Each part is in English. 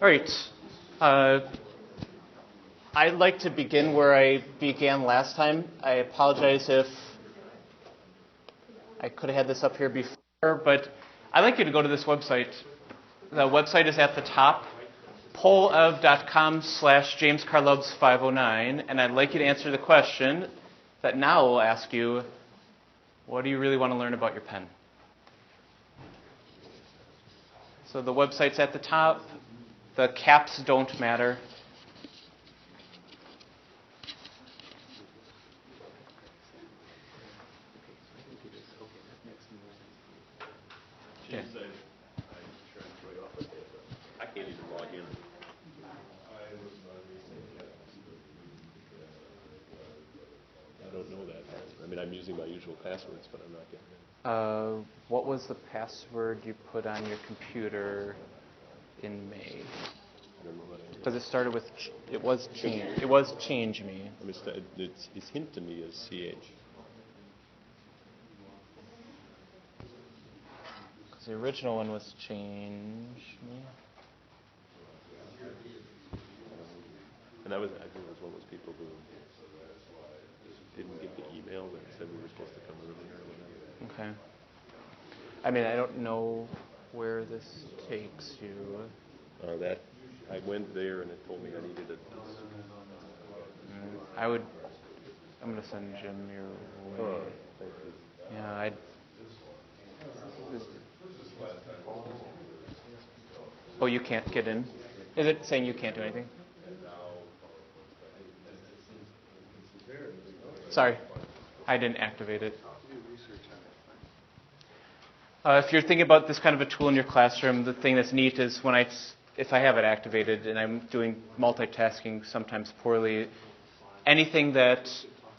All right. Uh, I'd like to begin where I began last time. I apologize if I could have had this up here before, but I'd like you to go to this website. The website is at the top, polev.com/JamesCarlubs509, and I'd like you to answer the question that now will ask you, what do you really want to learn about your pen? So the website's at the top. The caps don't matter. Yeah. I can't even log in. I don't know that. I mean, I'm using my usual passwords, but I'm not getting in. What was the password you put on your computer in May? I don't know what I Because it started with, it was change me. I mean, it's hint to me as CH. Because the original one was change me. And I think I was one of those people who didn't get the email that said we were supposed to come earlier or whatever. Okay. I mean, I don't know where this takes you. I went there and it told me I needed it. I'm going to send Jim your way. Oh, thank you. Yeah, Oh, you can't get in? Is it saying you can't do anything? Sorry, I didn't activate it. If you're thinking about this kind of a tool in your classroom, the thing that's neat is if I have it activated and I'm doing multitasking sometimes poorly, anything that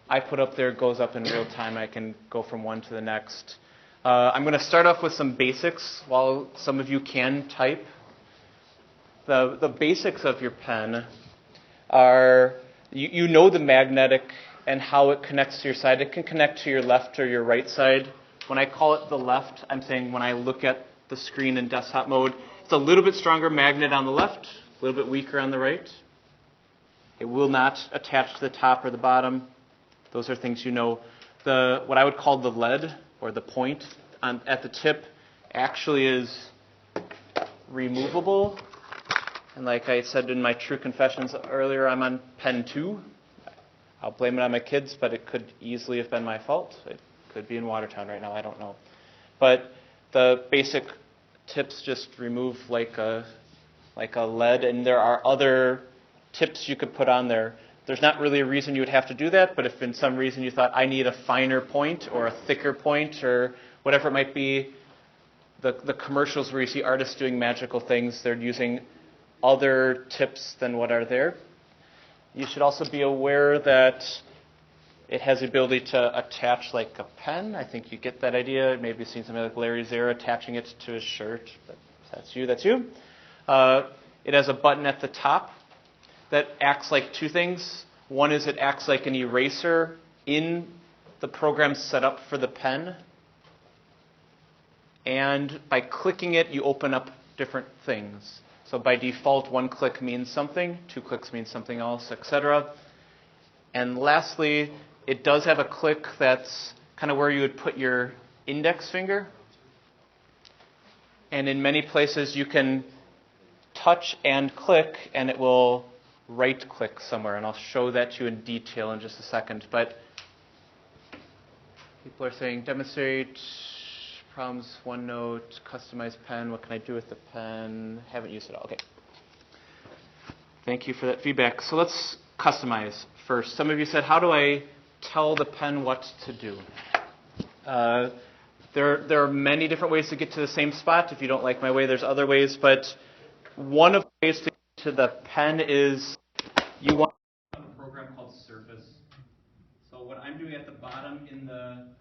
I put up there goes up in real time. I can go from one to the next. I'm going to start off with some basics while some of you can type. The basics of your pen are, you know the magnetic and how it connects to your side. It can connect to your left or your right side. When I call it the left, I'm saying when I look at the screen in desktop mode, it's a little bit stronger magnet on the left, a little bit weaker on the right. It will not attach to the top or the bottom. Those are things you know. What I would call the lead, or the point at the tip, actually is removable. And like I said in my true confessions earlier, I'm on pen 2. I'll blame it on my kids, but it could easily have been my fault. It could be in Watertown right now, I don't know. But the basic tips just remove like a lead, and there are other tips you could put on there. There's not really a reason you would have to do that, but if in some reason you thought, I need a finer point or a thicker point or whatever it might be, the commercials where you see artists doing magical things, they're using other tips than what are there. You should also be aware that it has the ability to attach like a pen. I think you get that idea. Maybe you've seen something like Larry Zare attaching it to his shirt. But if that's you, that's you. It has a button at the top that acts like two things. One is it acts like an eraser in the program set up for the pen. And by clicking it, you open up different things. So by default, 1 click means something, 2 clicks means something else, etc. And lastly, it does have a click that's kind of where you would put your index finger. And in many places, you can touch and click, and it will right-click somewhere. And I'll show that to you in detail in just a second. But people are saying, demonstrate problems, OneNote, customize pen. What can I do with the pen? Haven't used it all. Okay. Thank you for that feedback. So let's customize first. Some of you said, how do I tell the pen what to do? There are many different ways to get to the same spot. If you don't like my way, there's other ways. But one of the ways to get to the pen is you want a program called Surface. So what I'm doing at the bottom in the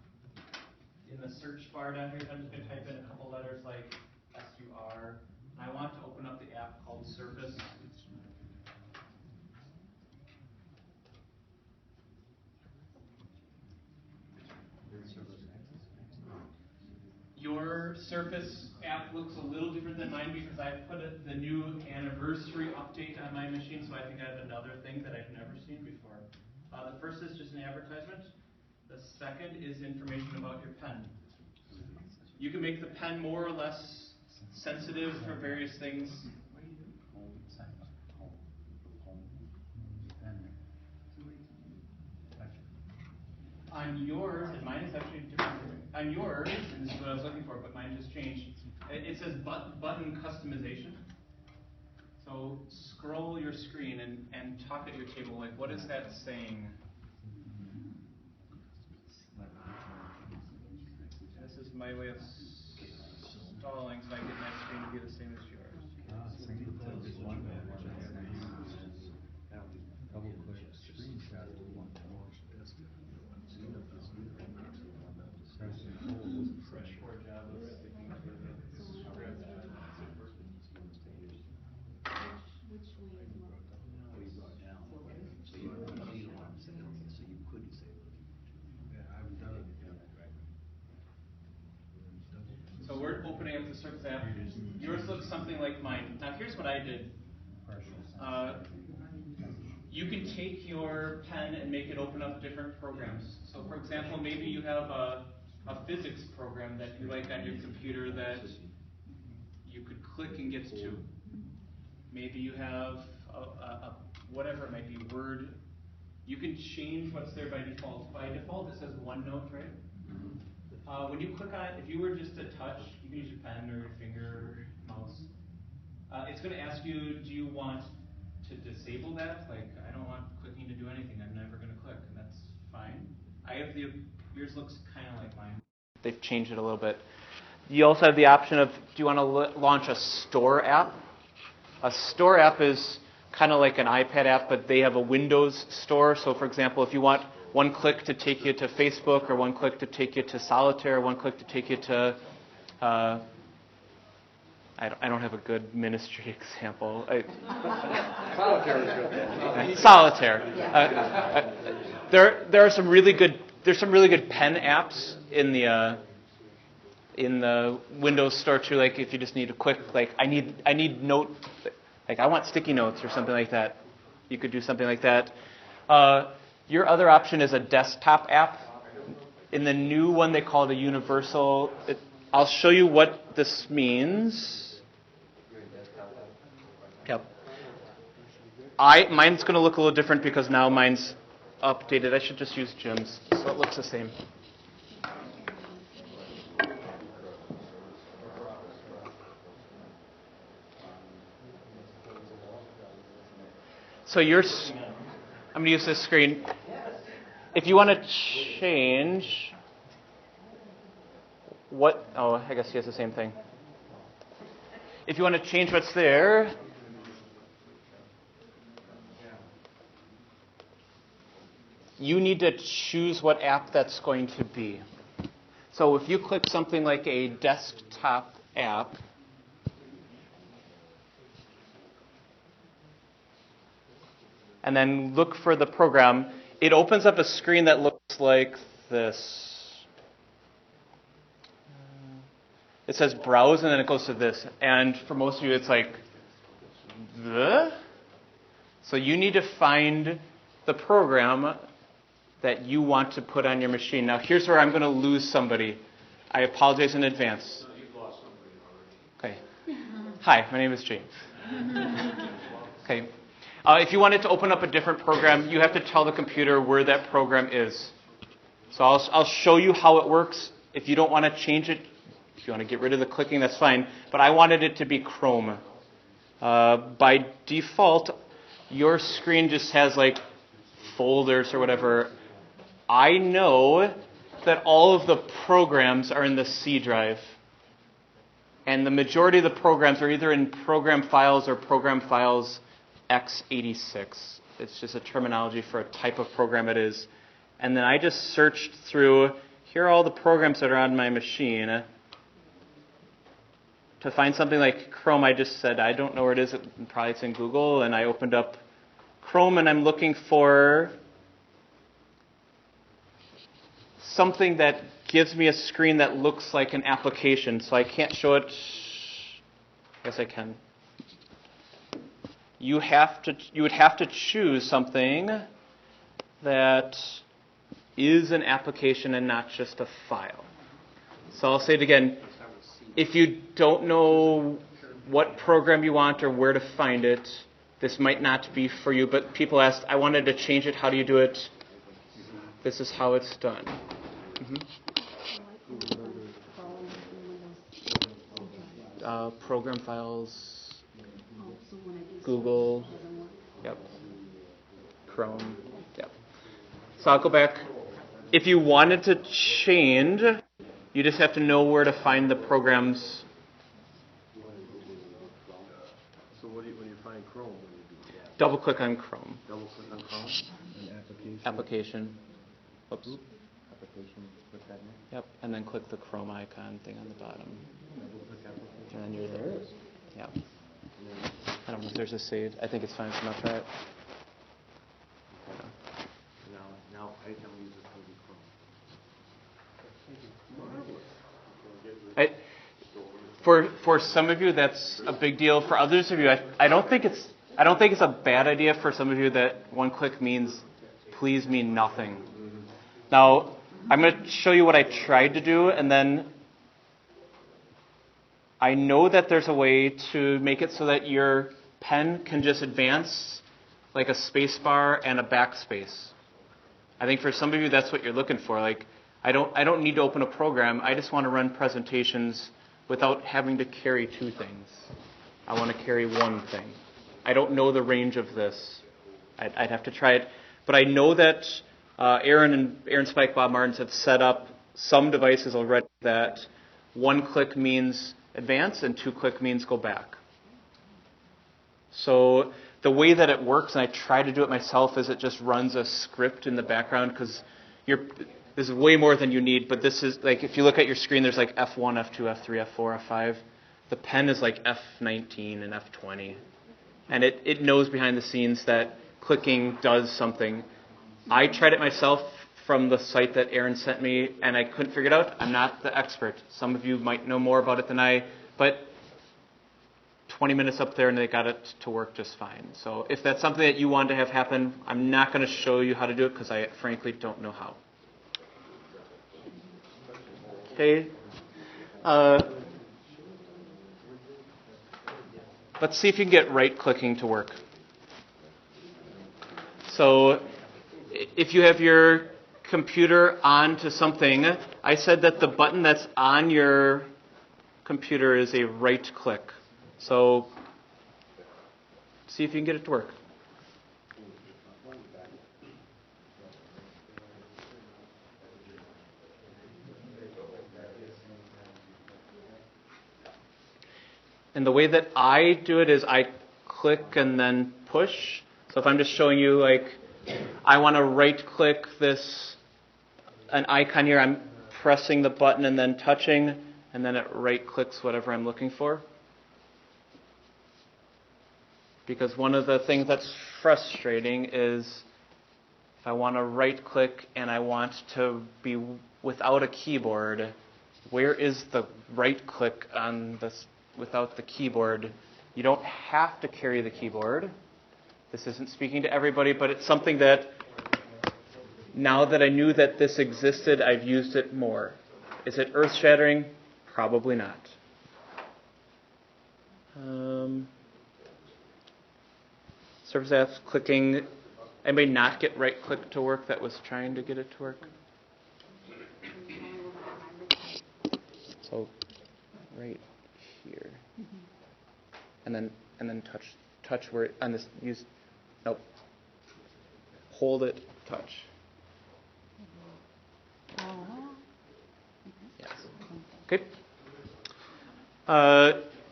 search bar down here, I'm just going to type in a couple letters like SUR. And I want to open up the app called Surface. Your Surface app looks a little different than mine because I put the new anniversary update on my machine, so I think I have another thing that I've never seen before. The first is just an advertisement. The second is information about your pen. You can make the pen more or less sensitive for various things. On yours, and mine is actually different. On yours, and this is what I was looking for, but mine just changed. It says button customization. So scroll your screen and talk at your table. Like, what is that saying? This is my way of stalling so I get my screen to be the same as yours. So we're opening up the Surface app. Yours looks something like mine. Now here's what I did. You can take your pen and make it open up different programs. So for example, maybe you have a physics program that you like on your computer that you could click and get to. Maybe you have a whatever it might be, Word. You can change what's there by default. By default, it says OneNote, right? When you click on it, if you were just to touch, you can use your pen or your finger or mouse. It's going to ask you, do you want to disable that? Like, I don't want clicking to do anything. I'm never going to click, and that's fine. Yours looks kind of like mine. They've changed it a little bit. You also have the option of, do you want to launch a store app? A store app is kind of like an iPad app, but they have a Windows store. So for example, if you want one click to take you to Facebook, or one click to take you to Solitaire, one click to take you to, I don't have a good ministry example. Solitaire is good. Solitaire. There's some really good pen apps in the Windows store too. Like if you just need a quick, like I need note, like I want sticky notes or something like that. You could do something like that. Your other option is a desktop app. In the new one, they call it a universal. I'll show you what this means. Yep. Mine's going to look a little different because now mine's updated. I should just use Jim's, so it looks the same. So I'm going to use this screen. If you want to change I guess he has the same thing. If you want to change what's there, you need to choose what app that's going to be. So if you click something like a desktop app, and then look for the program, it opens up a screen that looks like this. It says browse, and then it goes to this. And for most of you, it's like, So you need to find the program that you want to put on your machine. Now, here's where I'm going to lose somebody. I apologize in advance. Okay. Hi, my name is James. Okay. If you wanted to open up a different program, you have to tell the computer where that program is. So I'll show you how it works. If you don't want to change it, if you want to get rid of the clicking, that's fine. But I wanted it to be Chrome. By default, your screen just has like folders or whatever. I know that all of the programs are in the C drive. And the majority of the programs are either in program files or program files x86. It's just a terminology for a type of program it is. And then I just searched through, here are all the programs that are on my machine. To find something like Chrome, I just said, I don't know where it is. Probably it's in Google. And I opened up Chrome, and I'm looking for something that gives me a screen that looks like an application. So I can't show it Yes, I can. You would have to choose something that is an application and not just a file. So I'll say it again. If you don't know what program you want or where to find it, this might not be for you. But people asked, I wanted to change it. How do you do it? This is how it's done. Program files, Google, yep, Chrome, yep. So I'll go back. If you wanted to change, you just have to know where to find the programs. So when you find Chrome, what do you do? Double click on Chrome. Double click on Chrome. And Application. Oops. Application. Click that one. Yep. And then click the Chrome icon thing on the bottom. And then you're there. Yeah. I don't know if there's a save. I think it's fine. So I'll try it. Now anytime we use it, For some of you, that's a big deal. For others of you, I don't think it's a bad idea. For some of you, that one click means please mean nothing. Now, I'm going to show you what I tried to do, and then I know that there's a way to make it so that your pen can just advance like a space bar and a backspace. I think for some of you, that's what you're looking for. Like, I don't need to open a program. I just want to run presentations without having to carry two things. I want to carry one thing. I don't know the range of this. I'd have to try it. But I know that Aaron Spike, Bob Martins have set up some devices already that one click means advance and two click means go back. So the way that it works, and I try to do it myself, is it just runs a script in the background because this is way more than you need, but this is like if you look at your screen, there's like F1, F2, F3, F4, F5. The pen is like F19 and F20. And it knows behind the scenes that clicking does something. I tried it myself from the site that Aaron sent me, and I couldn't figure it out. I'm not the expert. Some of you might know more about it than I, but 20 minutes up there and they got it to work just fine. So if that's something that you want to have happen, I'm not going to show you how to do it because I frankly don't know how. Okay. Let's see if you can get right-clicking to work. So if you have your computer onto something, I said that the button that's on your computer is a right-click. So see if you can get it to work. And the way that I do it is I click and then push. So if I'm just showing you, like, I want to right-click an icon here, I'm pressing the button and then touching, and then it right-clicks whatever I'm looking for. Because one of the things that's frustrating is if I want to right-click and I want to be without a keyboard, where is the right-click on this without the keyboard? You don't have to carry the keyboard. This isn't speaking to everybody, but it's something that now that I knew that this existed, I've used it more. Is it earth-shattering? Probably not. Surface apps, clicking. Anybody not get right-click to work that was trying to get it to work? So, right here, and then touch where on this hold it, touch. Yes. Okay.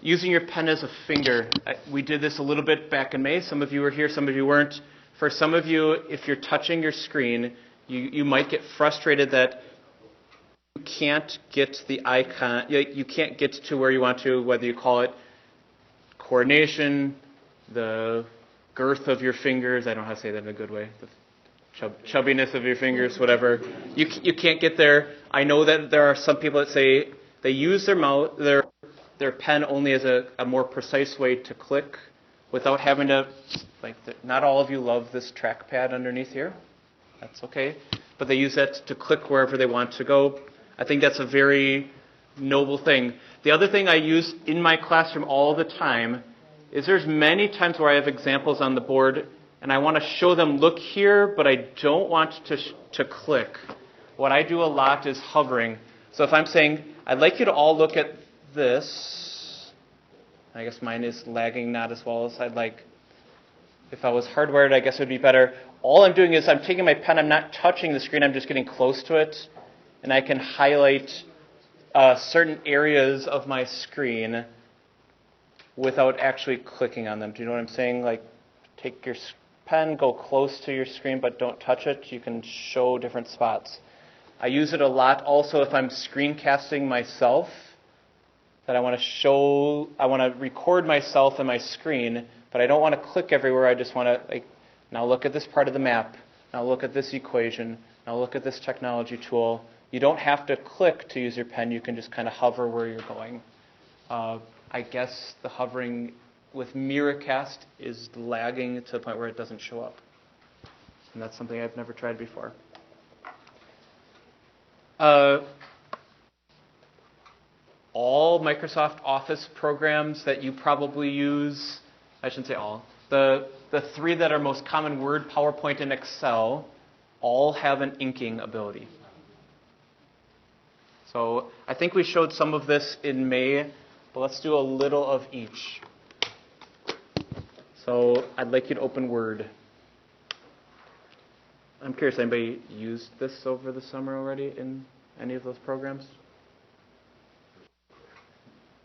Using your pen as a finger. We did this a little bit back in May. Some of you were here, some of you weren't. For some of you, if you're touching your screen, you might get frustrated that you can't get the icon, you can't get to where you want to, whether you call it coordination, the girth of your fingers, I don't know how to say that in a good way, the chubbiness of your fingers, whatever. You can't get there. I know that there are some people that say they use their their pen only as a more precise way to click without having to, not all of you love this trackpad underneath here. That's okay. But they use that to click wherever they want to go. I think that's a very noble thing. The other thing I use in my classroom all the time is there's many times where I have examples on the board and I want to show them, look here, but I don't want to click. What I do a lot is hovering. So if I'm saying, I'd like you to all look at this, I guess mine is lagging not as well as I'd like. If I was hardwired, I guess it would be better. All I'm doing is I'm taking my pen, I'm not touching the screen, I'm just getting close to it, and I can highlight certain areas of my screen without actually clicking on them. Do you know what I'm saying? Like, take your pen, go close to your screen, but don't touch it. You can show different spots. I use it a lot also if I'm screencasting myself, that I want to record myself and my screen, but I don't want to click everywhere. I just want to, now look at this part of the map. Now look at this equation. Now look at this technology tool. You don't have to click to use your pen. You can just kind of hover where you're going. I guess the hovering with Miracast is lagging to the point where it doesn't show up. And that's something I've never tried before. All Microsoft Office programs that you probably use, I shouldn't say all, the three that are most common, Word, PowerPoint, and Excel, all have an inking ability. So I think we showed some of this in May, but let's do a little of each. So I'd like you to open Word. I'm curious, anybody used this over the summer already in any of those programs?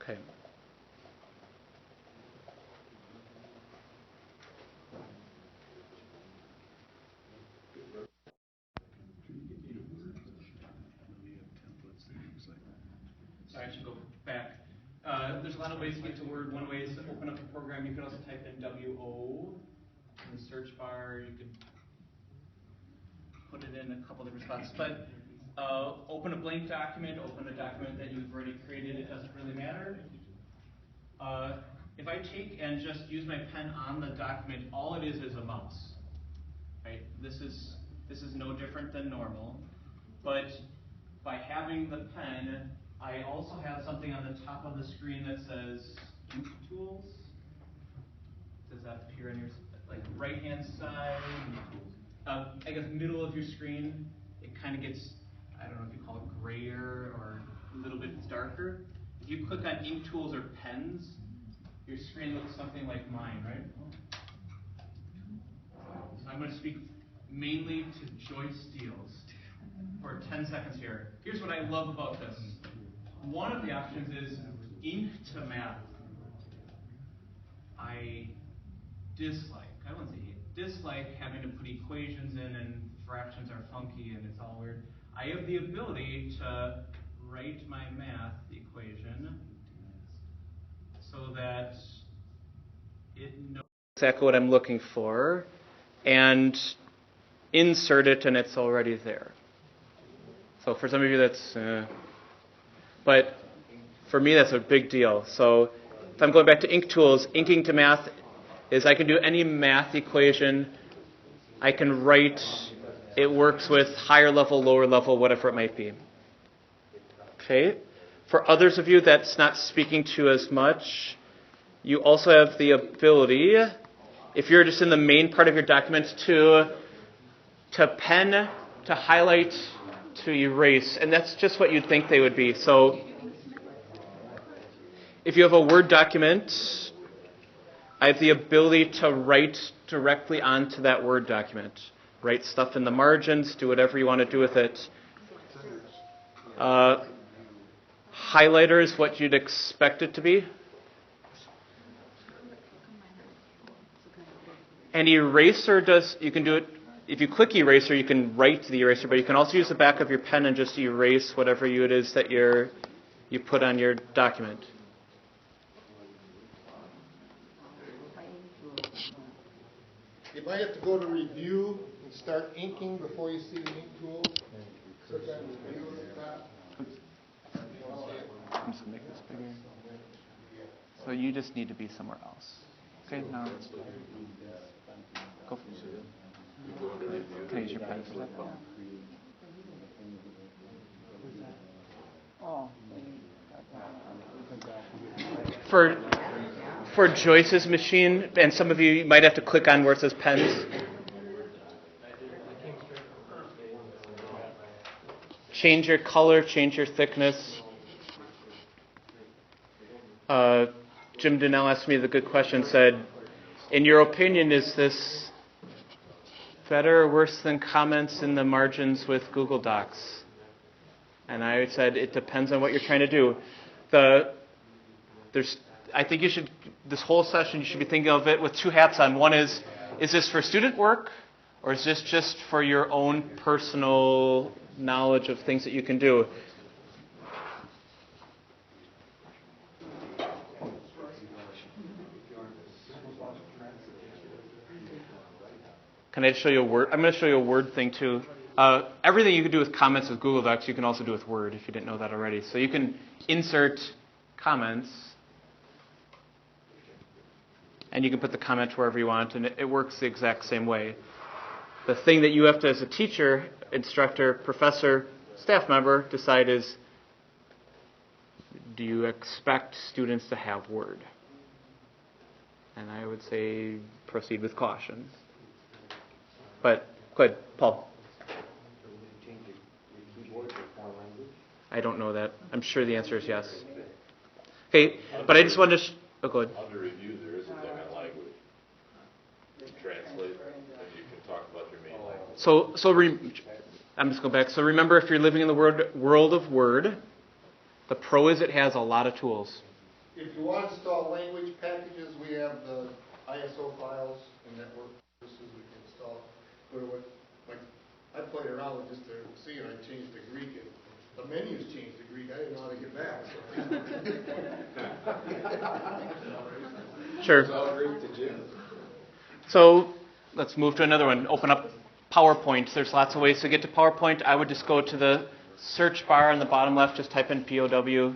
Okay. Sorry, I should go back. There's a lot of ways to get to Word. One way is to open up a program. You can also type in WO in the search bar. You could put it in a couple different spots. But open a blank document, open a document that you've already created. It doesn't really matter. If I take and just use my pen on the document, all it is a mouse. Right? This is no different than normal. But by having the pen, I also have something on the top of the screen that says Ink Tools. Does that appear on your right-hand side? I guess middle of your screen. It kind of gets, I don't know if you call it grayer or a little bit darker. If you click on Ink Tools or Pens, your screen looks something like mine, right? So I'm going to speak mainly to Joyce Steels for 10 seconds here. Here's what I love about this. One of the options is ink to math. I wouldn't say dislike having to put equations in and fractions are funky and it's all weird. I have the ability to write my math equation so that it knows exactly what I'm looking for and insert it and it's already there. So for some of you that's, but for me that's a big deal. So if I'm going back to Ink Tools, inking to math is I can do any math equation. I can write, it works with higher level, lower level, whatever it might be. Okay. For others of you that's not speaking to as much, you also have the ability, if you're just in the main part of your document, to pen, to highlight, to erase. And that's just what you'd think they would be. So if you have a Word document, I have the ability to write directly onto that Word document. Write stuff in the margins, do whatever you want to do with it. Highlighter is what you'd expect it to be. And eraser you can do it, if you click eraser, you can write the eraser, but you can also use the back of your pen and just erase whatever it is that you put on your document. You might have to go to review and start inking before you see the ink tool. Click on review at the top. I'm just going to make this bigger. So you just need to be somewhere else. Okay, now go for it. Can I use your pen for that? For Joyce's machine, and some of you might have to click on where it says pens. Change your color, change your thickness. Jim Donnell asked me the good question, said, in your opinion, is this better or worse than comments in the margins with Google Docs? And I said, it depends on what you're trying to do. I think you should, this whole session, you should be thinking of it with two hats on. One is this for student work, or is this just for your own personal knowledge of things that you can do? Can I show you a Word? I'm going to show you a Word thing too. Everything you can do with comments with Google Docs, you can also do with Word if you didn't know that already. So you can insert comments, and you can put the comment wherever you want, and it works the exact same way. The thing that you have to, as a teacher, instructor, professor, staff member, decide is, do you expect students to have Word? And I would say proceed with caution. But, go ahead, Paul. I don't know that. I'm sure the answer is yes. Okay, but I just wanted to... go ahead. Under review, there is a thing on language. Translate, and you can talk about your main language. I'm just going back. So remember, if you're living in the world of Word, the pro is it has a lot of tools. If you want to install language packages, we have the ISO files and network services we can install. I played around with just to see, and I changed to Greek, and the menus changed to Greek. I didn't know how to get back. Sure. So let's move to another one. Open up PowerPoint. There's lots of ways to get to PowerPoint. I would just go to the search bar on the bottom left, just type in POW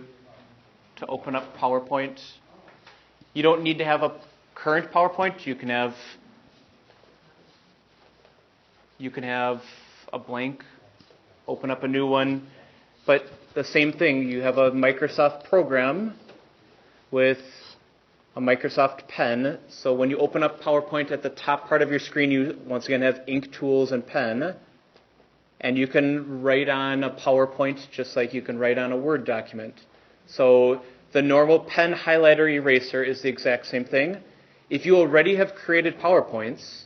to open up PowerPoint. You don't need to have a current PowerPoint. You can have a blank, open up a new one. But the same thing, you have a Microsoft program with a Microsoft pen. So when you open up PowerPoint, at the top part of your screen, you once again have ink, tools, and pen. And you can write on a PowerPoint just like you can write on a Word document. So the normal pen highlighter eraser is the exact same thing. If you already have created PowerPoints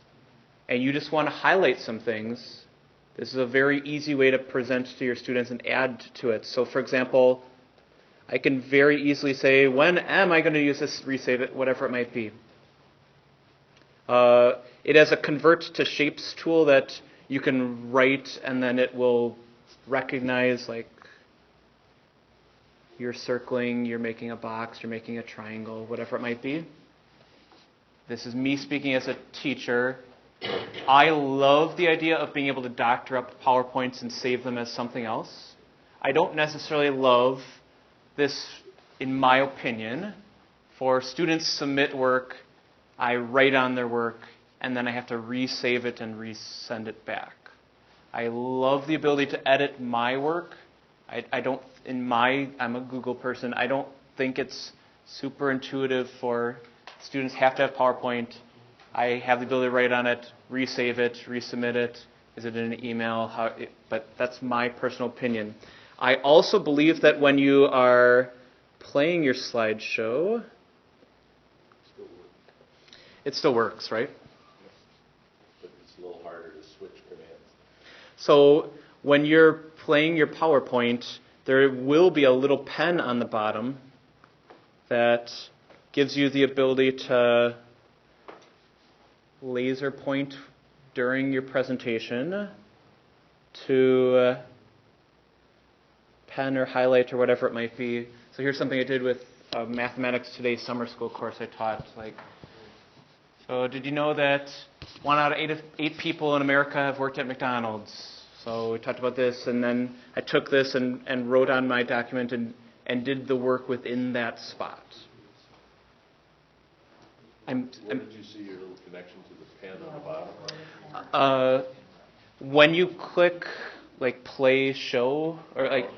and you just want to highlight some things, this is a very easy way to present to your students and add to it. So for example, I can very easily say, when am I going to use this, resave it, whatever it might be. It has a convert to shapes tool that you can write, and then it will recognize, like, you're circling, you're making a box, you're making a triangle, whatever it might be. This is me speaking as a teacher. I love the idea of being able to doctor up PowerPoints and save them as something else. I don't necessarily love this, in my opinion. For students submit work, I write on their work, and then I have to resave it and resend it back. I love the ability to edit my work. I'm a Google person. I don't think it's super intuitive for students have to have PowerPoint. I have the ability to write on it, resave it, resubmit it. Is it in an email? But that's my personal opinion. I also believe that when you are playing your slideshow, it still works, right? But it's a little harder to switch commands. So when you're playing your PowerPoint, there will be a little pen on the bottom that gives you the ability to laser point during your presentation to pen or highlight or whatever it might be. So here's something I did with Mathematics Today summer school course I taught. So did you know that 1 out of 8 people in America have worked at McDonald's? So we talked about this, and then I took this and wrote on my document and did the work within that spot. Where did you see your little connection to the pen on the bottom? When you click like play show or like.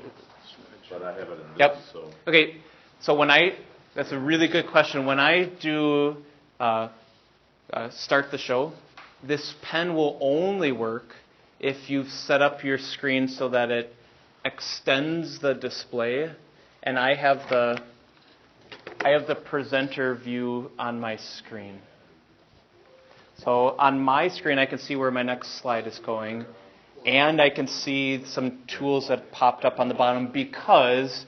But I have it in this, Yep. so. Okay. So that's a really good question. When I do start the show, this pen will only work if you've set up your screen so that it extends the display, and I have the presenter view on my screen. So on my screen, I can see where my next slide is going, and I can see some tools that popped up on the bottom because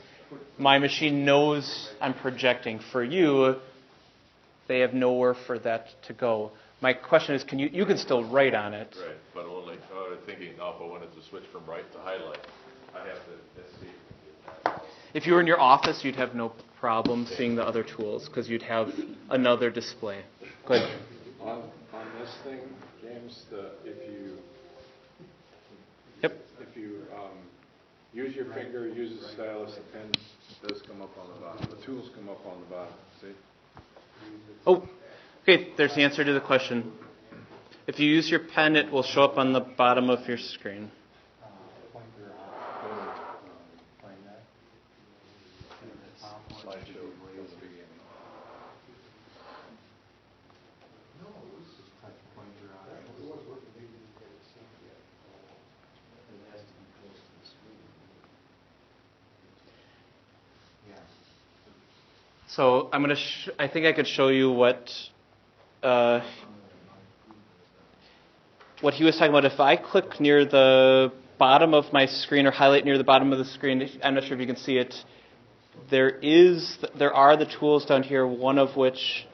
my machine knows I'm projecting. For you, they have nowhere for that to go. My question is, you can still write on it. Right, but only, thinking, if I wanted to switch from right to highlight, I have to, let's see. If you were in your office, you'd have no problem seeing the other tools because you'd have another display. Good. On this thing, James, Yep. if you use your finger, use the stylus, the pen does come up on the bottom. The tools come up on the bottom. See? Oh, okay. There's the answer to the question. If you use your pen, it will show up on the bottom of your screen. So I'm going to. I think I could show you what he was talking about. If I click near the bottom of my screen or highlight near the bottom of the screen, I'm not sure if you can see it. There are the tools down here. One of which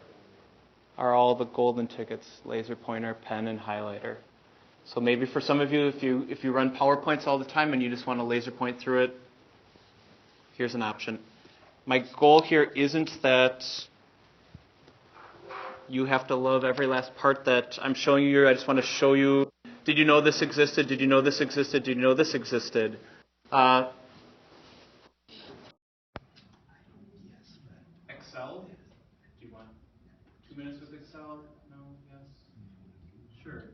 are all the golden tickets: laser pointer, pen, and highlighter. So maybe for some of you, if you run PowerPoints all the time and you just want to laser point through it, here's an option. My goal here isn't that you have to love every last part that I'm showing you. I just want to show you, did you know this existed? Did you know this existed? Did you know this existed? Excel? Do you want 2 minutes with Excel? No? Yes? Sure.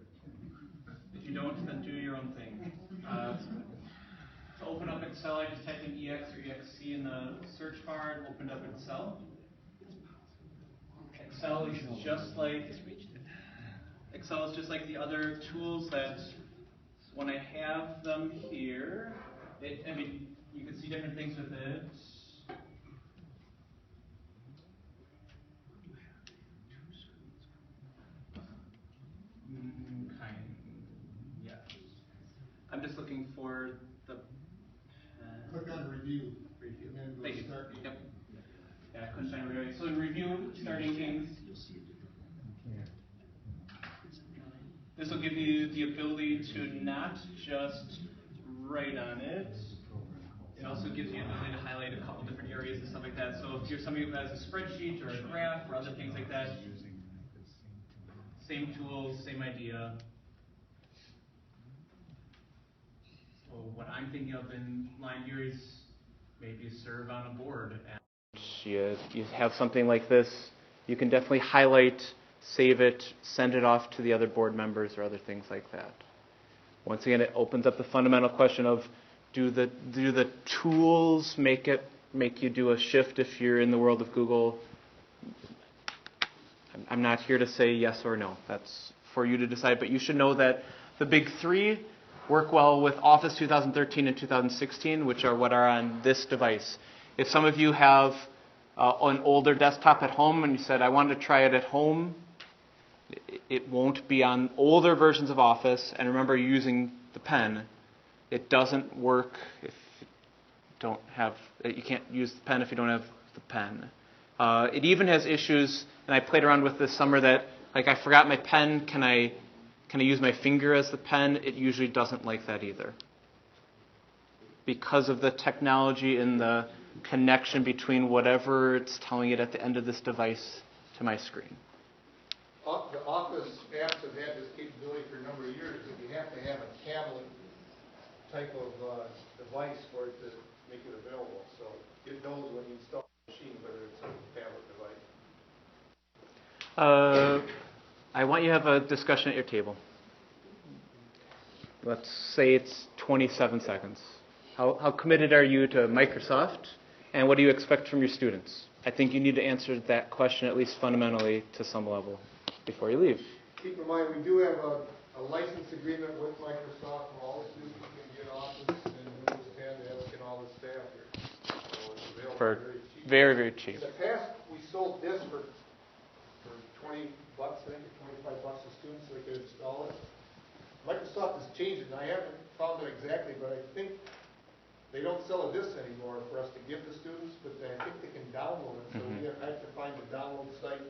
If you don't, then do your own thing. To open up Excel, I just typed in EX or EXC in the search bar and opened up Excel. Excel is just like the other tools that when I have them here, you can see different things with it. Yes. I'm just looking for the Click on review. Review. And then go Thank you. start. Yep. Yeah, I couldn't find review. So in review, starting things. This will give you the ability to not just write on it. It also gives you the ability to highlight a couple different areas and stuff like that. So if you're somebody who has a spreadsheet or a graph or other things like that, same tools, same idea. So what I'm thinking of in line here is maybe serve on a board. And you have something like this, you can definitely highlight, save it, send it off to the other board members or other things like that. Once again, it opens up the fundamental question of do the tools make you do a shift if you're in the world of Google? I'm not here to say yes or no. That's for you to decide. But you should know that the big three work well with Office 2013 and 2016, which are what are on this device. If some of you have an older desktop at home and you said, I want to try it at home, it won't be on older versions of Office. And remember, you're using the pen. It doesn't work if you can't use the pen if you don't have the pen. It even has issues, and I played around with this summer that, like, I forgot my pen. Can I use my finger as the pen? It usually doesn't like that either, because of the technology and the connection between whatever it's telling it at the end of this device to my screen. The Office apps have had this capability for a number of years, but you have to have a tablet type of device for it to make it available. So it knows when you install the machine whether it's a tablet device. I want you to have a discussion at your table. Let's say it's 27 seconds. How committed are you to Microsoft, and what do you expect from your students? I think you need to answer that question at least fundamentally to some level before you leave. Keep in mind, we do have a license agreement with Microsoft where all the students can get Office and Windows 10, as can all the staff here. So it's available For very cheap. very, very cheap. In the past, we sold this for $20, I think, or $25 to students so they could install it. Microsoft has changed it, and I haven't found it exactly, but I think they don't sell a disc anymore for us to give to students, but I think they can download it. So I have to find the download site,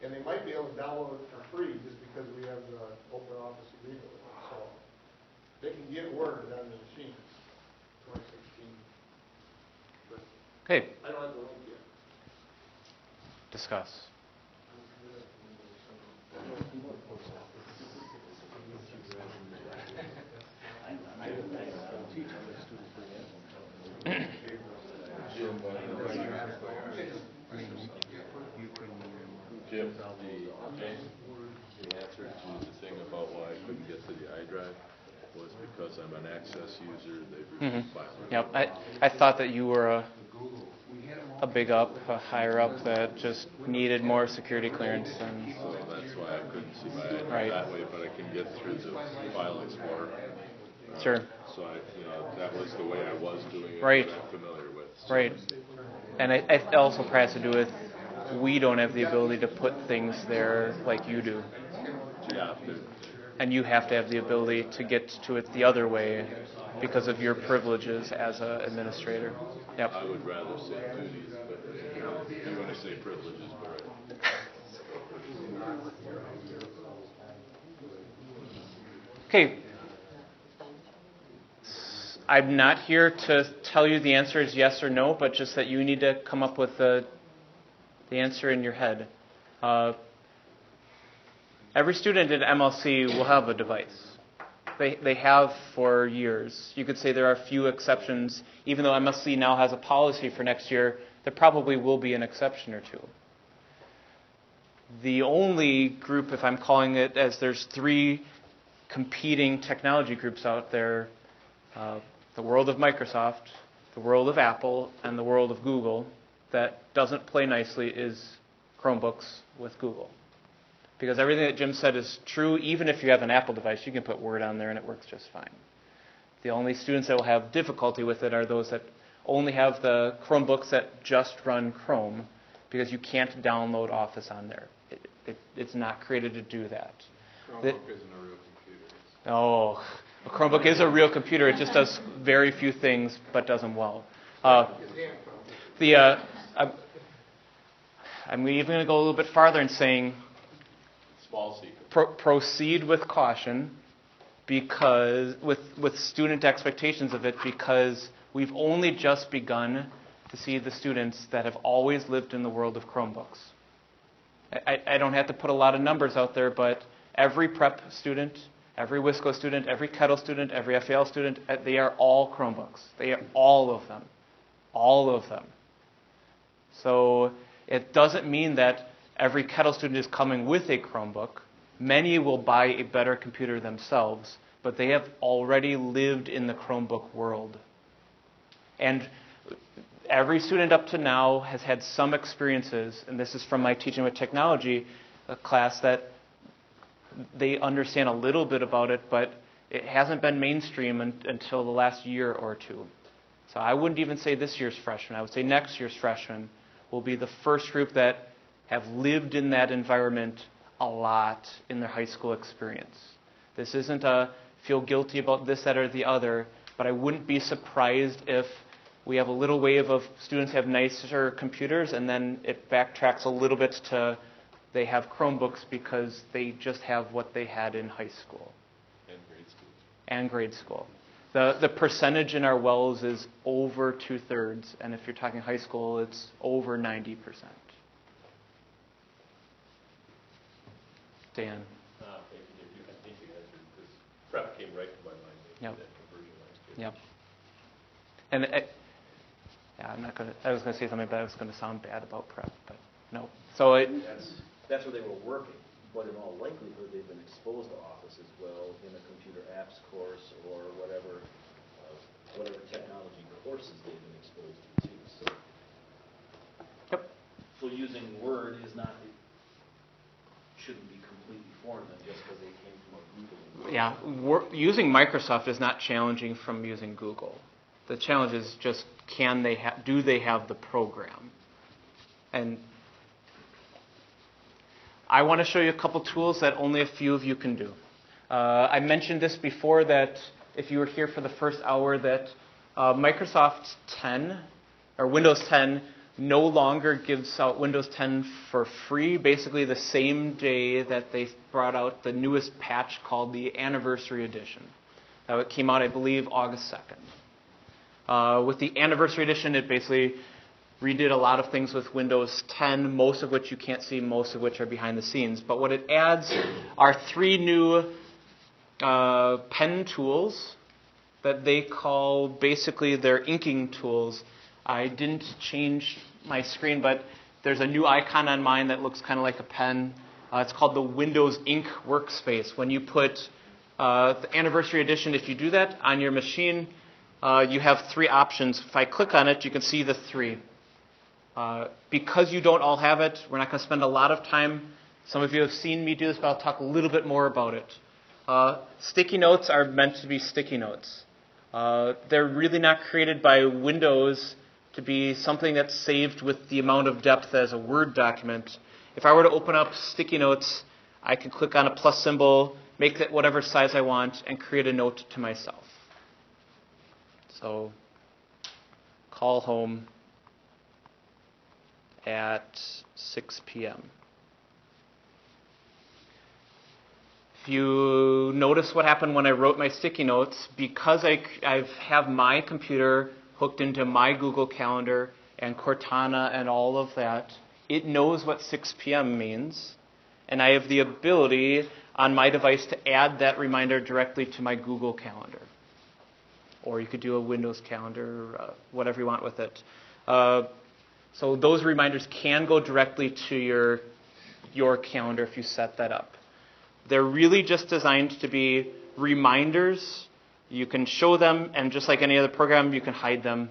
and they might be able to download it for free just because we have the Open Office agreement with them. So they can get Word on the machine. 2016. But Okay, I don't have the link yet. discuss. Jim, the answer to the thing about why I couldn't get to the iDrive was because I'm an Access user. They've removed files. Yep, I thought that you were a big up, a higher up that just needed more security clearance. And So that's why I couldn't see my iDrive Right. that way, but I can get through the file explorer. Sure. So that was the way I was doing it. Right. That I'm familiar with. So Right. And it also has to do with we don't have the ability to put things there like you do. Yeah. And you have to have the ability to get to it the other way because of your privileges as an administrator. Yep. I would rather say duties, but you're going to say privileges, but Okay. I'm not here to tell you the answer is yes or no, but just that you need to come up with the answer in your head. Every student at MLC will have a device. They have for years. You could say there are a few exceptions. Even though MLC now has a policy for next year, there probably will be an exception or two. The only group, if I'm calling it, as there's three competing technology groups out there, the world of Microsoft, the world of Apple, and the world of Google, that doesn't play nicely is Chromebooks with Google. Because everything that Jim said is true. Even if you have an Apple device, you can put Word on there and it works just fine. The only students that will have difficulty with it are those that only have the Chromebooks that just run Chrome, because you can't download Office on there. It's not created to do that. Chromebook isn't a real computer. Oh, a Chromebook is a real computer. It just does very few things, but does them well. I'm even going to go a little bit farther in saying small secret. Proceed with caution, because with student expectations of it, because we've only just begun to see the students that have always lived in the world of Chromebooks. I don't have to put a lot of numbers out there, but every prep student, every Wisco student, every Kettle student, every FAL student, they are all Chromebooks. They are all of them. All of them. So it doesn't mean that every Kettle student is coming with a Chromebook. Many will buy a better computer themselves, but they have already lived in the Chromebook world. And every student up to now has had some experiences, and this is from my Teaching with Technology class, that they understand a little bit about it, but it hasn't been mainstream until the last year or two. So I wouldn't even say this year's freshmen. I would say next year's freshmen will be the first group that have lived in that environment a lot in their high school experience. This isn't a feel guilty about this, that, or the other, but I wouldn't be surprised if we have a little wave of students have nicer computers, and then it backtracks a little bit to they have Chromebooks because they just have what they had in high school. And grade school. The percentage in our wells is over 2/3, and if you're talking high school, it's over 90%. Dan. I think you answered, because prep came right to my mind. Yep. That conversion last year. Yep. And I was going to say something, but I was going to sound bad about prep, but no. So that's where they were working. But in all likelihood, they've been exposed to Office as well in a computer apps course or whatever technology courses they've been exposed to too. So, Yep. so using Word shouldn't be completely foreign to them just because they came from a Google. Yeah, using Microsoft is not challenging from using Google. The challenge is just do they have the program? And I want to show you a couple tools that only a few of you can do. I mentioned this before, that if you were here for the first hour, that Microsoft 10 or Windows 10 no longer gives out Windows 10 for free, basically the same day that they brought out the newest patch called the Anniversary Edition. It came out, I believe, August 2nd. With the Anniversary Edition, it basically redid a lot of things with Windows 10, most of which you can't see, most of which are behind the scenes. But what it adds are 3 new pen tools that they call basically their inking tools. I didn't change my screen, but there's a new icon on mine that looks kind of like a pen. It's called the Windows Ink Workspace. When you put the Anniversary Edition, if you do that on your machine, you have 3 options. If I click on it, you can see the 3. Because you don't all have it, we're not going to spend a lot of time. Some of you have seen me do this, but I'll talk a little bit more about it. Sticky notes are meant to be sticky notes. They're really not created by Windows to be something that's saved with the amount of depth as a Word document. If I were to open up sticky notes, I can click on a plus symbol, make it whatever size I want, and create a note to myself. So, call home at 6 p.m. If you notice what happened when I wrote my sticky notes, because I have my computer hooked into my Google Calendar and Cortana and all of that, it knows what 6 p.m. means, and I have the ability on my device to add that reminder directly to my Google Calendar. Or you could do a Windows calendar, whatever you want with it. So those reminders can go directly to your calendar if you set that up. They're really just designed to be reminders. You can show them, and just like any other program, you can hide them.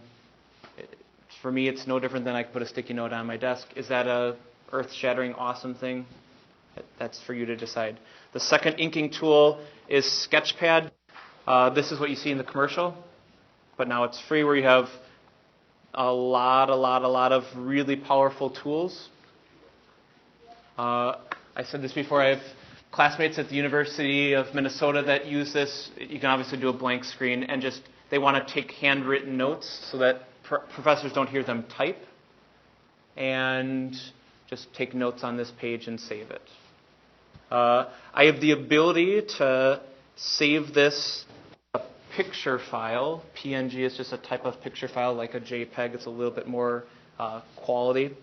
For me, it's no different than I could put a sticky note on my desk. Is that a earth-shattering awesome thing? That's for you to decide. The second inking tool is Sketchpad. This is what you see in the commercial, but now it's free, where you have a lot of really powerful tools. I said this before, I have classmates at the University of Minnesota that use this. You can obviously do a blank screen, and they want to take handwritten notes so that professors don't hear them type, and just take notes on this page and save it. I have the ability to save this picture file. PNG is just a type of picture file like a JPEG. It's a little bit more quality.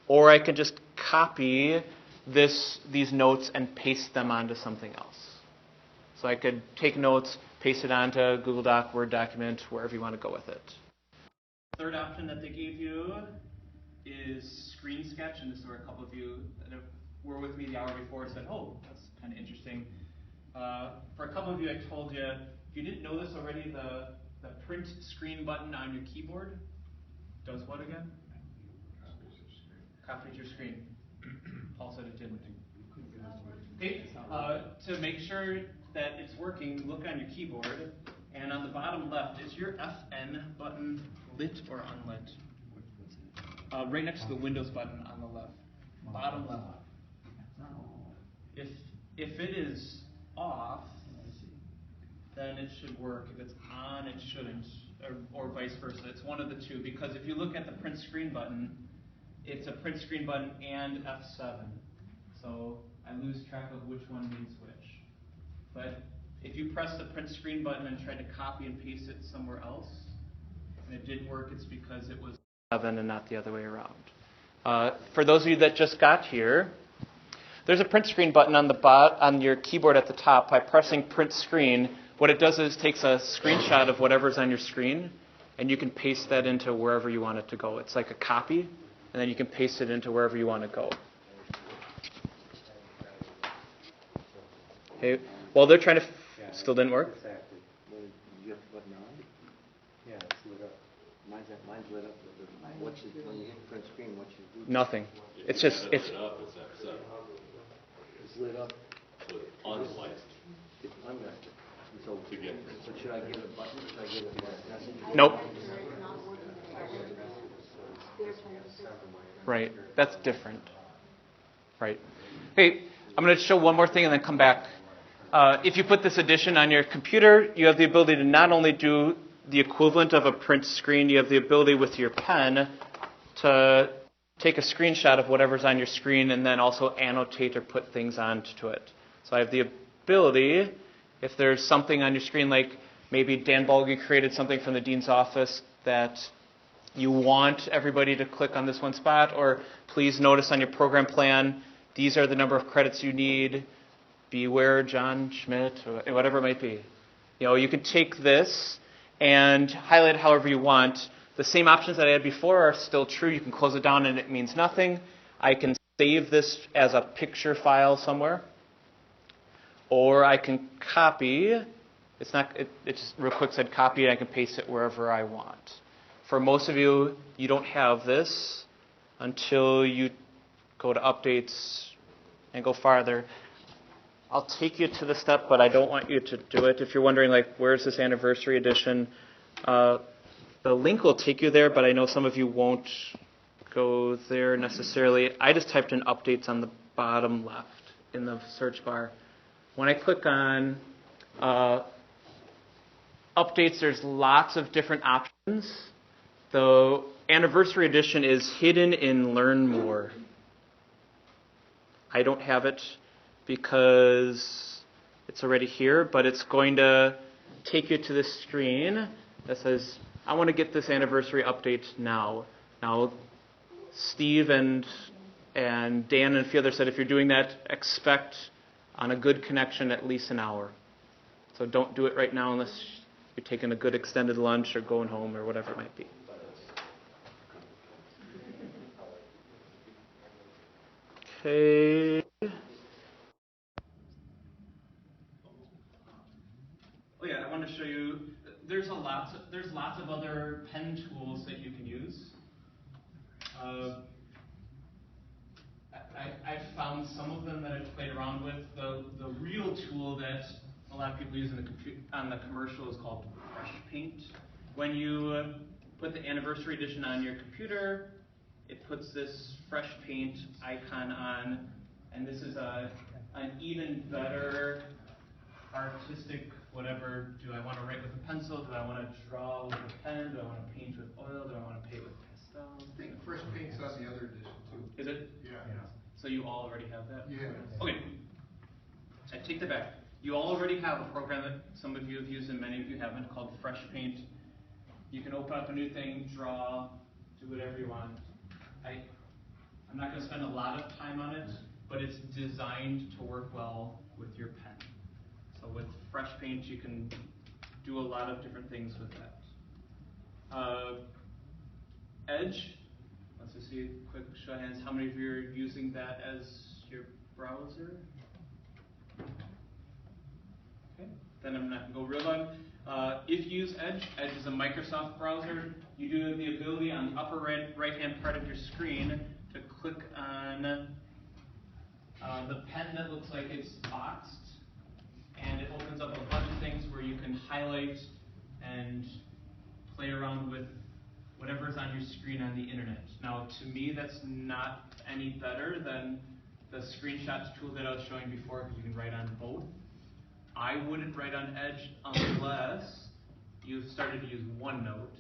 Or I can just copy these notes and paste them onto something else. So I could take notes, paste it onto Google Doc, Word document, wherever you want to go with it. Third option that they gave you is Screen Sketch, and this is where a couple of you that were with me the hour before said, oh, that's kind of interesting. For a couple of you, I told you, if you didn't know this already, the print screen button on your keyboard does what again? Copies your screen. Paul said it didn't. Okay, to make sure that it's working, look on your keyboard, and on the bottom left, is your FN button lit or unlit? Right next to the Windows button on the left. Bottom left. If it is off, then it should work. If it's on, it shouldn't, or vice versa. It's one of the two, because if you look at the print screen button, it's a print screen button and F7. So I lose track of which one means which. But if you press the print screen button and try to copy and paste it somewhere else, and it didn't work, it's because it was 7 and not the other way around. For those of you that just got here, there's a print screen button on your keyboard at the top. By pressing print screen, what it does is takes a screenshot of whatever's on your screen, and you can paste that into wherever you want it to go. It's like a copy, and then you can paste it into wherever you want to go. Okay. Well, they're trying to. Still didn't work. Exactly. Well, you have to button on? Yeah, it's lit up. Mine's lit up. What's it, when you hit print screen, what you do? Nothing. It's just it's. Lit up, it's F7. It's lit up. So it's unlit It's unlit. So, to get. so should I give a button? Should I give a message? Nope. Right. That's different. Right. Okay. I'm going to show one more thing and then come back. If you put this edition on your computer, you have the ability to not only do the equivalent of a print screen, you have the ability with your pen to take a screenshot of whatever's on your screen and then also annotate or put things onto it. So I have the ability, if there's something on your screen, like maybe Dan Bulgy created something from the dean's office that you want everybody to click on this one spot, or please notice on your program plan, these are the number of credits you need. Beware John Schmidt, or whatever it might be. You know, you can take this and highlight it however you want. The same options that I had before are still true. You can close it down and it means nothing. I can save this as a picture file somewhere. Or I can copy. It just real quick said copy, and I can paste it wherever I want. For most of you, you don't have this until you go to updates and go farther. I'll take you to the step, but I don't want you to do it. If you're wondering, like, where's this anniversary edition, the link will take you there, but I know some of you won't go there necessarily. I just typed in updates on the bottom left in the search bar. When I click on updates, there's lots of different options. The anniversary edition is hidden in Learn More. I don't have it because it's already here, but it's going to take you to this screen that says, I want to get this anniversary update now. Now, Steve and Dan and a few others said if you're doing that, expect on a good connection at least an hour. So don't do it right now unless you're taking a good extended lunch or going home or whatever it might be. Okay. Oh yeah, I want to show you. There's lots of other pen tools that you can use. I've found some of them that I've played around with. The real tool that a lot of people use on the commercial is called Fresh Paint. When you put the anniversary edition on your computer, it puts this Fresh Paint icon on, and this is an even better artistic whatever. Do I want to write with a pencil? Do I want to draw with a pen? Do I want to paint with oil? Do I want to paint with pastel? I think Fresh Paint's on the other edition too. Is it? Yeah. So you all already have that? Yeah. Okay. I take that back. You all already have a program that some of you have used and many of you haven't called Fresh Paint. You can open up a new thing, draw, do whatever you want. I'm not going to spend a lot of time on it, but it's designed to work well with your pen. So with Fresh Paint, you can do a lot of different things with that. Edge, let's just see a quick show of hands. How many of you are using that as your browser? Okay, then I'm not going to go real long. If you use Edge, Edge is a Microsoft browser. You do have the ability on the upper right-hand part of your screen to click on the pen that looks like it's boxed, and it opens up a bunch of things where you can highlight and play around with whatever's on your screen on the internet. Now, to me, that's not any better than the screenshots tool that I was showing before, because you can write on both. I wouldn't write on Edge unless you've started to use OneNote,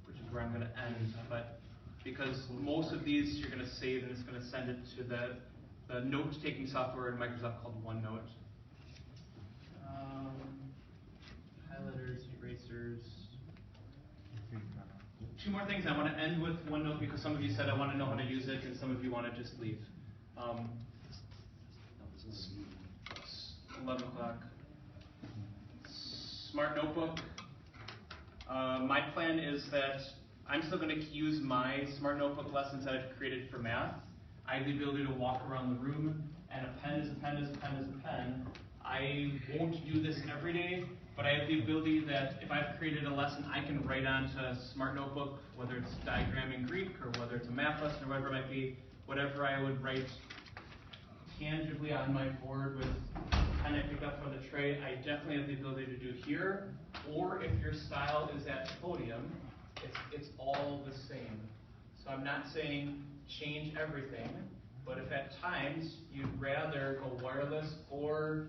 which is where I'm going to end. But because most of these you're going to save and it's going to send it to the note-taking software in Microsoft called OneNote. Highlighters, erasers. Two more things. I want to end with OneNote because some of you said I want to know how to use it, and some of you want to just leave. It's 11 o'clock. Smart Notebook. My plan is that I'm still going to use my Smart Notebook lessons that I've created for math. I have the ability to walk around the room, and a pen is a pen is a pen is a pen. I won't do this every day, but I have the ability that if I've created a lesson, I can write onto a smart notebook, whether it's diagramming Greek or whether it's a math lesson or whatever it might be, whatever I would write tangibly on my board with pen I picked up from the tray, I definitely have the ability to do here. Or if your style is at podium, it's all the same. So I'm not saying change everything, but if at times you'd rather go wireless, or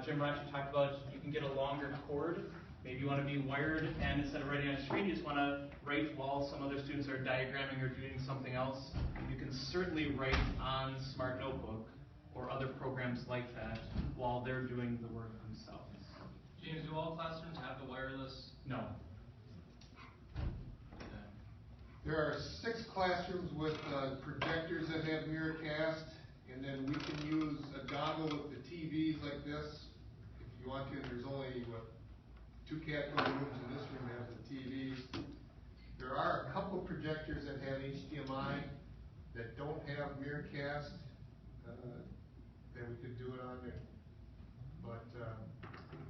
Jim Roger talked about you can get a longer cord. Maybe you want to be wired, and instead of writing on a screen, you just want to write while some other students are diagramming or doing something else. You can certainly write on Smart Notebook or other programs like that while they're doing the work themselves. James, do all classrooms have the wireless? No. There are 6 classrooms with projectors that have Miracast, and then we can use a dongle with the TVs like this if you want to. There's only, 2 Capital rooms in this room that have the TVs. There are a couple projectors that have HDMI that don't have Miracast, that we could do it on there. But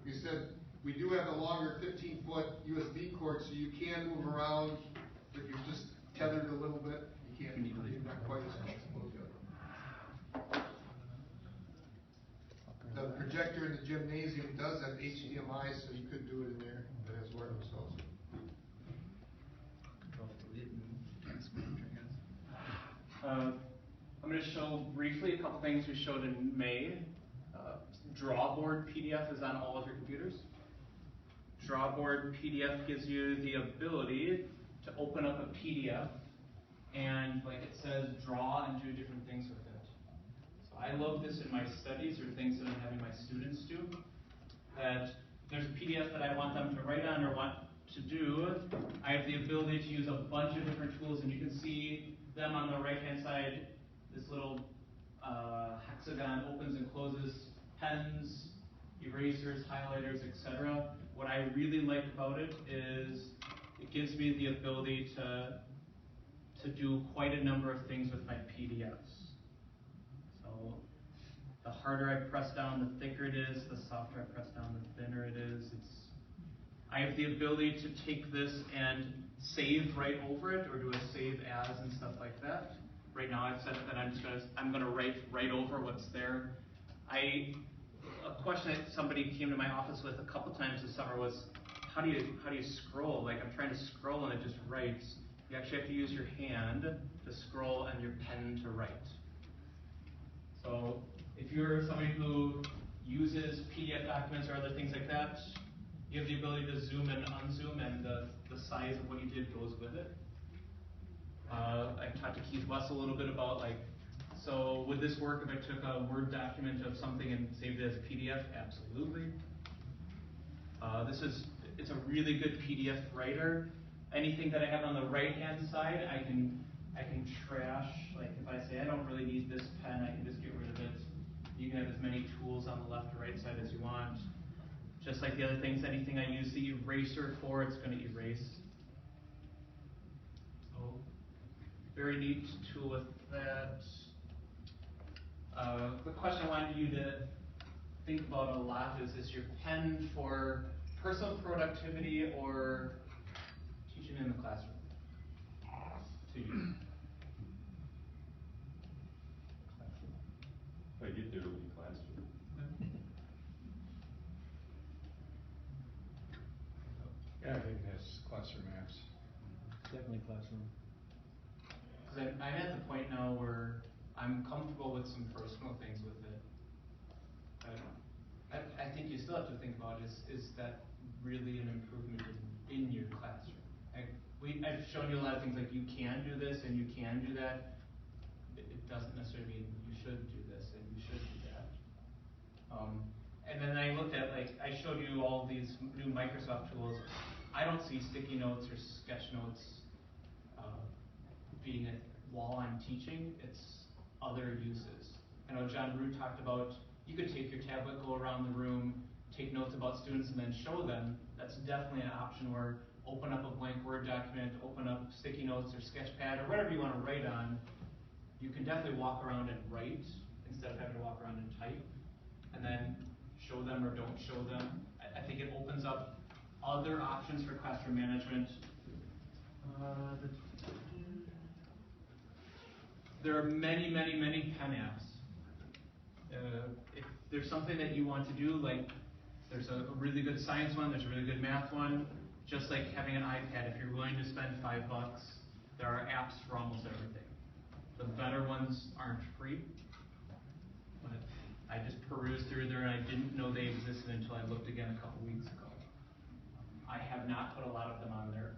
you said we do have a longer 15-foot USB cord, so you can move around. If you're just tethered a little bit, you can't, you're not quite as flexible as the other. The projector in the gymnasium does have HDMI, so you could do it in there, but has wireless also. I'm going to show briefly a couple things we showed in May. Drawboard PDF is on all of your computers. Drawboard PDF gives you the ability to open up a PDF and, like it says, draw and do different things with it. So I love this in my studies or things that I'm having my students do. That there's a PDF that I want them to write on or want to do. I have the ability to use a bunch of different tools, and you can see them on the right-hand side. This little hexagon opens and closes pens, erasers, highlighters, etc. What I really like about it is it gives me the ability to do quite a number of things with my PDFs. So the harder I press down, the thicker it is. The softer I press down, the thinner it is. I have the ability to take this and save right over it, or do a save as and stuff like that. Right now I've set it that I'm going to write right over what's there. A question that somebody came to my office with a couple times this summer was, how do you scroll? Like, I'm trying to scroll and it just writes. You actually have to use your hand to scroll and your pen to write. So if you're somebody who uses PDF documents or other things like that, you have the ability to zoom and unzoom, and the size of what you did goes with it. I talked to Keith West a little bit about, so would this work if I took a Word document of something and saved it as a PDF? Absolutely. It's a really good PDF writer. Anything that I have on the right-hand side, I can trash. Like if I say I don't really need this pen, I can just get rid of it. You can have as many tools on the left or right side as you want. Just like the other things, anything I use the eraser for, it's going to erase. So, very neat tool with that. The question I wanted you to think about a lot is your pen for personal productivity or teaching in the classroom? To you. I get there to be classroom. Yeah, I think that's classroom apps. Definitely classroom. Because I'm at the point now where I'm comfortable with some personal things with it. I think you still have to think about is that really an improvement in your classroom? I've shown you a lot of things like you can do this and you can do that. It doesn't necessarily mean you should do this and you should do that. And then I looked at, I showed you all these new Microsoft tools. I don't see sticky notes or sketch notes being it while I'm teaching. It's other uses. I know John Root talked about you could take your tablet, go around the room, take notes about students, and then show them. That's definitely an option where open up a blank Word document, open up sticky notes or Sketchpad or whatever you want to write on. You can definitely walk around and write instead of having to walk around and type. And then show them them or don't show them. I think it opens up other options for classroom management. There are many, many, many pen apps. If there's something that you want to do, like there's a really good science one, there's a really good math one, just like having an iPad, if you're willing to spend $5, there are apps for almost everything. The better ones aren't free, but I just perused through there and I didn't know they existed until I looked again a couple weeks ago. I have not put a lot of them on there.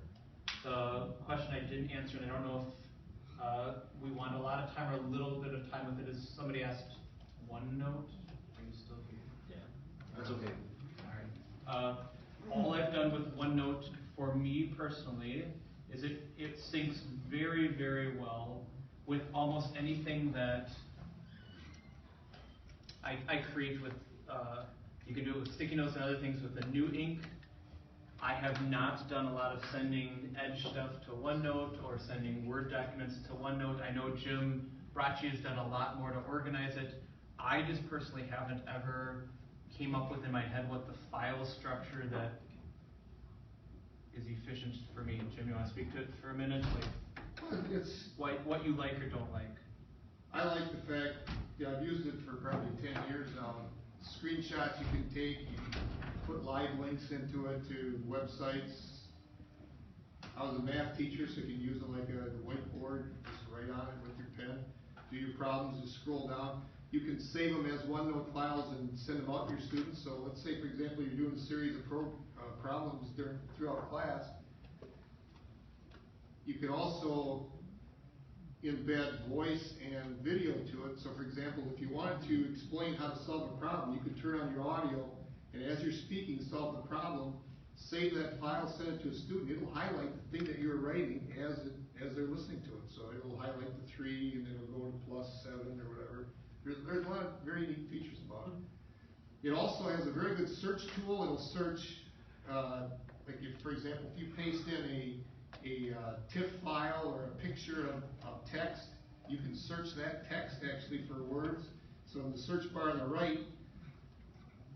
The question I didn't answer, and I don't know if we want a lot of time or a little bit of time with it, is somebody asked OneNote. Are you still here? Yeah, that's okay. All right. All I've done with OneNote for me personally is it syncs very, very well with almost anything that I create with, you can do it with sticky notes and other things with the new ink. I have not done a lot of sending Edge stuff to OneNote or sending Word documents to OneNote. I know Jim Bracci has done a lot more to organize it. I just personally haven't ever came up with in my head what the file structure that is efficient for me. Jim, you want to speak to it for a minute? It's, What you like or don't like? I like the fact, yeah, I've used it for probably 10 years now. Screenshots you can take, you can put live links into it to websites. I was a math teacher, so you can use it like a whiteboard, just write on it with your pen. Do your problems, just scroll down. You can save them as OneNote files and send them out to your students. So let's say, for example, you're doing a series of problems throughout class. You can also embed voice and video to it. So for example, if you wanted to explain how to solve a problem, you could turn on your audio, and as you're speaking, solve the problem, save that file, send it to a student. It'll highlight the thing that you're writing as they're listening to it. So it'll highlight the 3, and then it'll go to +7 or whatever. There's a lot of very neat features about it. It also has a very good search tool. It'll search, like if, for example, if you paste in a TIFF file or a picture of text, you can search that text actually for words. So in the search bar on the right,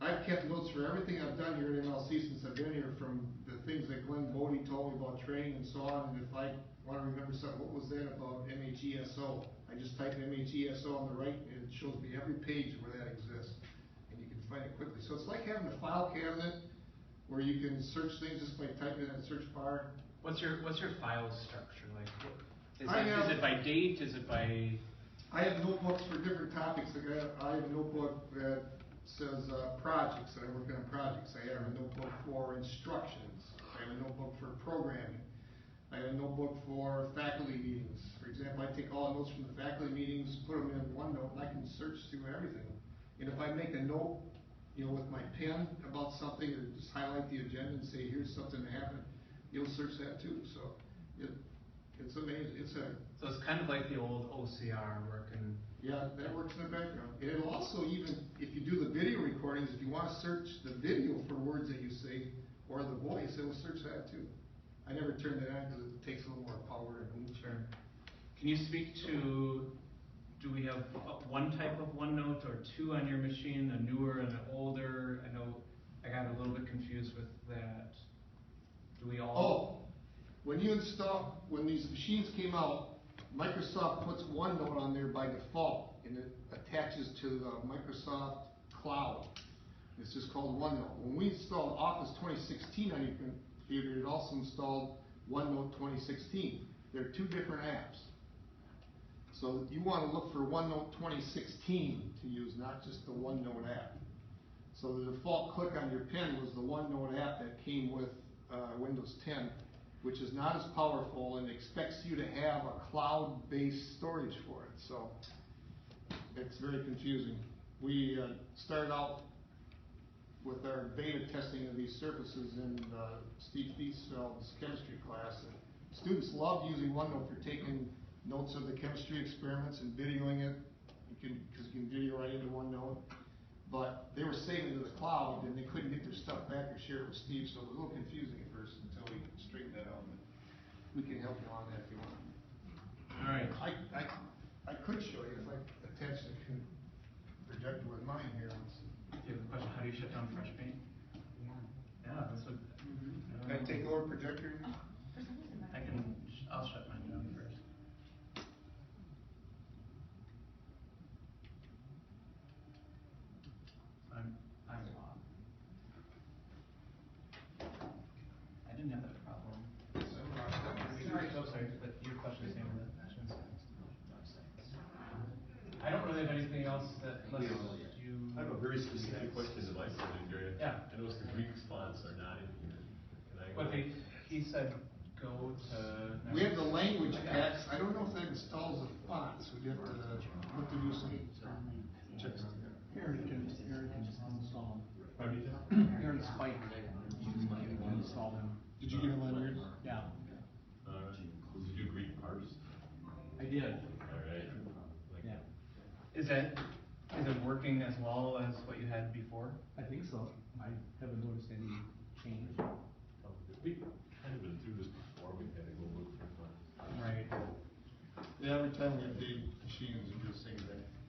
I've kept notes for everything I've done here at MLC since I've been here, from the things that Glenn Bodie told me about training and so on. And if I want to remember something, what was that about MHESO? I just type MHESO on the right and it shows me every page where that exists. And you can find it quickly. So it's like having a file cabinet where you can search things just by typing in that search bar. What's your file structure like? Is it by date? Is it by? I have notebooks for different topics. I have a notebook that says projects, that I work on projects. I have a notebook for instructions. I have a notebook for programming. I have a notebook for faculty meetings. For example, I take all the notes from the faculty meetings, put them in OneNote, and I can search through everything. And if I make a note, with my pen about something, or just highlight the agenda and say, here's something that happened, you'll search that too. So it's amazing. So it's kind of like the old OCR working. Yeah, that works in the background. And it'll also, even if you do the video recordings, if you want to search the video for words that you say or the voice, it will search that too. I never turned that on because it takes a little more power. Sure. Can you speak to, do we have one type of OneNote or two on your machine, a newer and an older? I know I got a little bit confused with that. Do we all? Oh, when these machines came out, Microsoft puts OneNote on there by default, and it attaches to the Microsoft Cloud. It's just called OneNote. When we installed Office 2016 on your computer, it also installed OneNote 2016. They're two different apps. So you want to look for OneNote 2016 to use, not just the OneNote app. So the default click on your pen was the OneNote app that came with Windows 10, which is not as powerful and expects you to have a cloud-based storage for it. So it's very confusing. We started out with our beta testing of these surfaces in Steve Thiesfeld's chemistry class. And students loved using OneNote for taking notes of the chemistry experiments and videoing it, because you can video right into OneNote. But they were saving to the cloud, and they couldn't get their stuff back or share it with Steve, so it was a little confusing at first until we straightened that out. But we can help you on that if you want. All right. I could show you if I attach the projector with mine here. Do you have a question? How do you shut down projector? I'll shut mine down first. I'm off. I didn't have that problem. Sorry, but your question is same with the actions. I don't really have anything else that unless you. I have a very specific question to my son, Gary. Yeah. I noticed the Greek fonts are not in here. Can I go? What he said go to. We have the language packs. I don't know if that installs the fonts. We have to put the new thing. Aaron can install Pardon me, Jeff? them. Aaron Spike can install them. Did you get them on yours? Yeah, All right. Did you do Greek parse? I did. All right. Like, Yeah, Is it working as well as what you had before? I think so. I haven't noticed any change. We've kind of been through this before. We've had to go look for fonts. Right. Yeah, every time we update machines, we do the same thing.